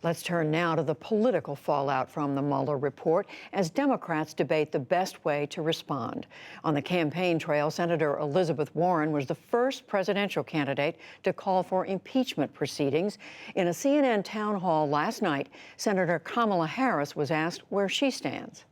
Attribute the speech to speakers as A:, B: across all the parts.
A: Let's turn now to the political fallout from the Mueller report as Democrats debate the best way to respond. On the campaign trail, Senator Elizabeth Warren was the first presidential candidate to call for impeachment proceedings. In a CNN town hall last night, Senator Kamala Harris was asked where she stands.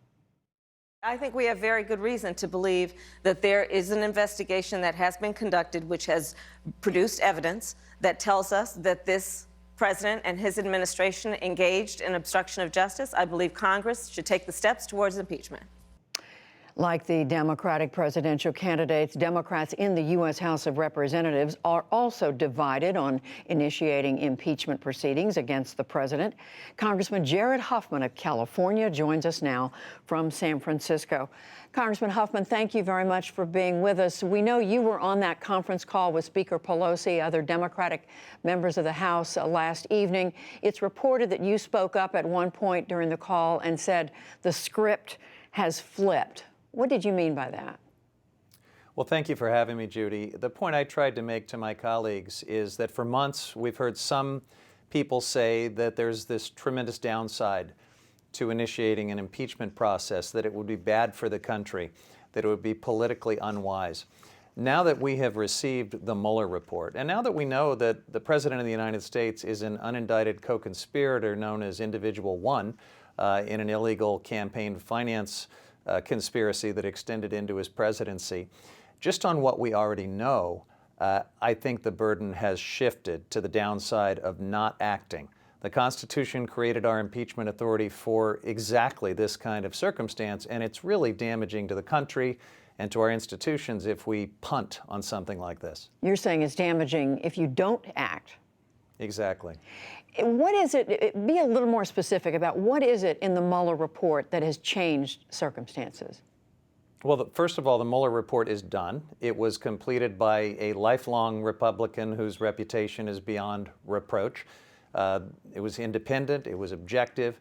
B: I think we have very good reason to believe that there is an investigation that has been conducted which has produced evidence that tells us that this president and his administration engaged in obstruction of justice. I believe Congress should take the steps towards impeachment.
A: Like the Democratic presidential candidates, Democrats in the U.S. House of Representatives are also divided on initiating impeachment proceedings against the president. Congressman Jared Huffman of California joins us now from San Francisco. Congressman Huffman, thank you very much for being with us. We know you were on that conference call with Speaker Pelosi, other Democratic members of the House last evening. It's reported that you spoke up at one point during the call and said the script has flipped. What did you mean by that?
C: Well, thank you for having me, Judy. The point I tried to make to my colleagues is that for months we've heard some people say that there's this tremendous downside to initiating an impeachment process, that it would be bad for the country, that it would be politically unwise. Now that we have received the Mueller report, and now that we know that the President of the United States is an unindicted co-conspirator known as Individual One in an illegal campaign finance conspiracy that extended into his presidency. Just on what we already know, I think the burden has shifted to the downside of not acting. The Constitution created our impeachment authority for exactly this kind of circumstance, and it's really damaging to the country and to our institutions if we punt on something like this.
A: You're saying it's damaging if you don't act.
C: Exactly.
A: What is it, be a little more specific about what is it in the Mueller report that has changed circumstances?
C: Well, first of all, the Mueller report is done. It was completed by a lifelong Republican whose reputation is beyond reproach. It was independent, it was objective,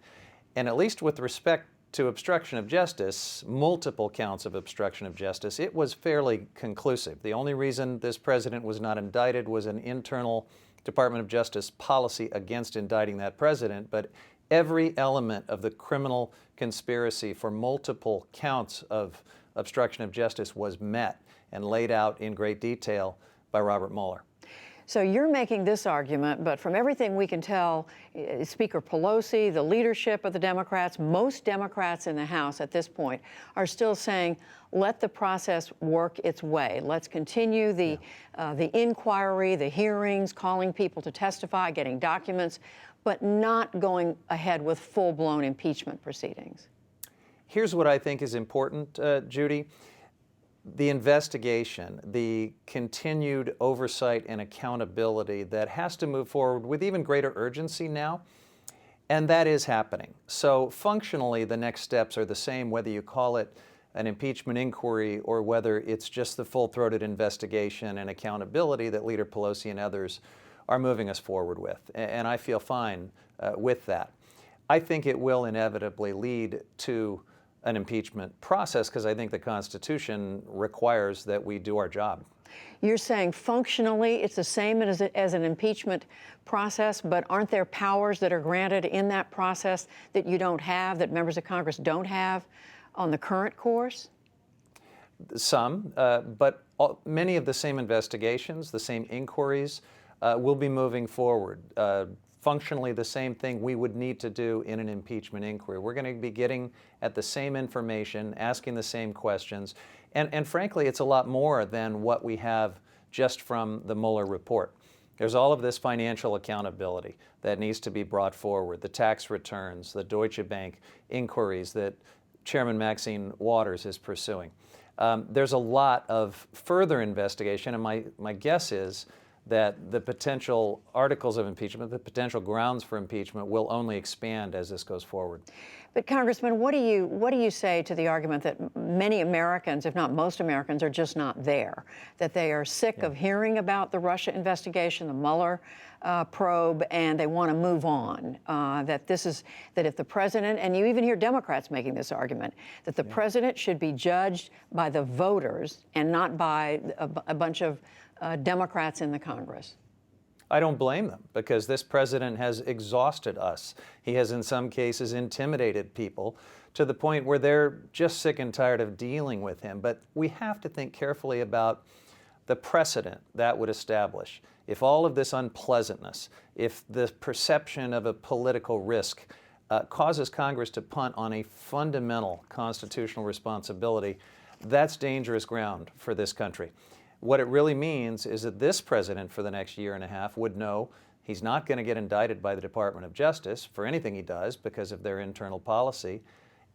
C: and at least with respect to obstruction of justice, multiple counts of obstruction of justice, it was fairly conclusive. The only reason this president was not indicted was an internal Department of Justice policy against indicting that president, but every element of the criminal conspiracy for multiple counts of obstruction of justice was met and laid out in great detail by Robert Mueller.
A: So you're making this argument, but from everything we can tell, Speaker Pelosi, the leadership of the Democrats, most Democrats in the House at this point are still saying, let the process work its way. Let's continue the inquiry, the hearings, calling people to testify, getting documents, but not going ahead with full-blown impeachment proceedings.
C: Here's what I think is important, Judy. The investigation, the continued oversight and accountability that has to move forward with even greater urgency now, and that is happening. So functionally, the next steps are the same, whether you call it an impeachment inquiry or whether it's just the full-throated investigation and accountability that Leader Pelosi and others are moving us forward with. And I feel fine with that. I think it will inevitably lead to an impeachment process because I think the Constitution requires that we do our job.
A: You're saying functionally it's the same as an impeachment process, but aren't there powers that are granted in that process that you don't have, that members of Congress don't have on the current course?
C: Some, but many of the same investigations, the same inquiries will be moving forward. Functionally the same thing we would need to do in an impeachment inquiry. We're going to be getting at the same information, asking the same questions, and frankly, it's a lot more than what we have just from the Mueller report. There's all of this financial accountability that needs to be brought forward, the tax returns, the Deutsche Bank inquiries that Chairman Maxine Waters is pursuing. There's a lot of further investigation, and my guess is that the potential articles of impeachment, the potential grounds for impeachment will only expand as this goes forward.
A: But Congressman, what do you say to the argument that many Americans, if not most Americans, are just not there, that they are sick of hearing about the Russia investigation, the Mueller probe, and they want to move on, that if the president, and you even hear Democrats making this argument, that the president should be judged by the voters and not by a bunch of Democrats in the Congress?
C: I don't blame them, because this president has exhausted us. He has, in some cases, intimidated people to the point where they're just sick and tired of dealing with him. But we have to think carefully about the precedent that would establish. If all of this unpleasantness, if the perception of a political risk causes Congress to punt on a fundamental constitutional responsibility, that's dangerous ground for this country. What it really means is that this president for the next year and a half would know he's not going to get indicted by the Department of Justice for anything he does because of their internal policy,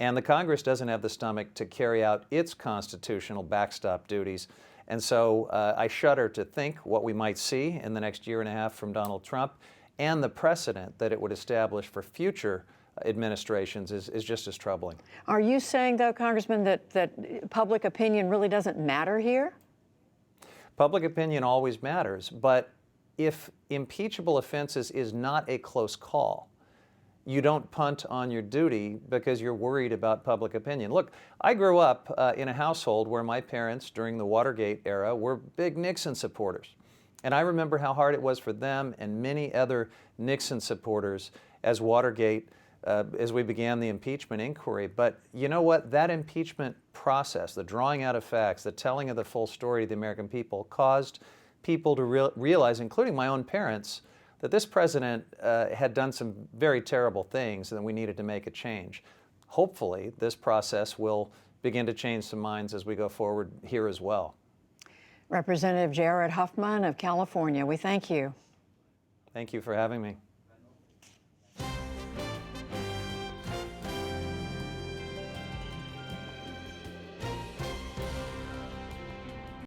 C: and the Congress doesn't have the stomach to carry out its constitutional backstop duties. And so I shudder to think what we might see in the next year and a half from Donald Trump, and the precedent that it would establish for future administrations is just as troubling.
A: Are you saying, though, Congressman, that public opinion really doesn't matter here?
C: Public opinion always matters, but if impeachable offenses is not a close call, you don't punt on your duty because you're worried about public opinion. Look, I grew up in a household where my parents, during the Watergate era, were big Nixon supporters. And I remember how hard it was for them and many other Nixon supporters as Watergate, as we began the impeachment inquiry. But you know what? That impeachment process, the drawing out of facts, the telling of the full story to the American people, caused people to realize, including my own parents, that this president had done some very terrible things and that we needed to make a change. Hopefully, this process will begin to change some minds as we go forward here as well.
A: Representative Jared Huffman of California, we thank you.
C: Thank you for having me.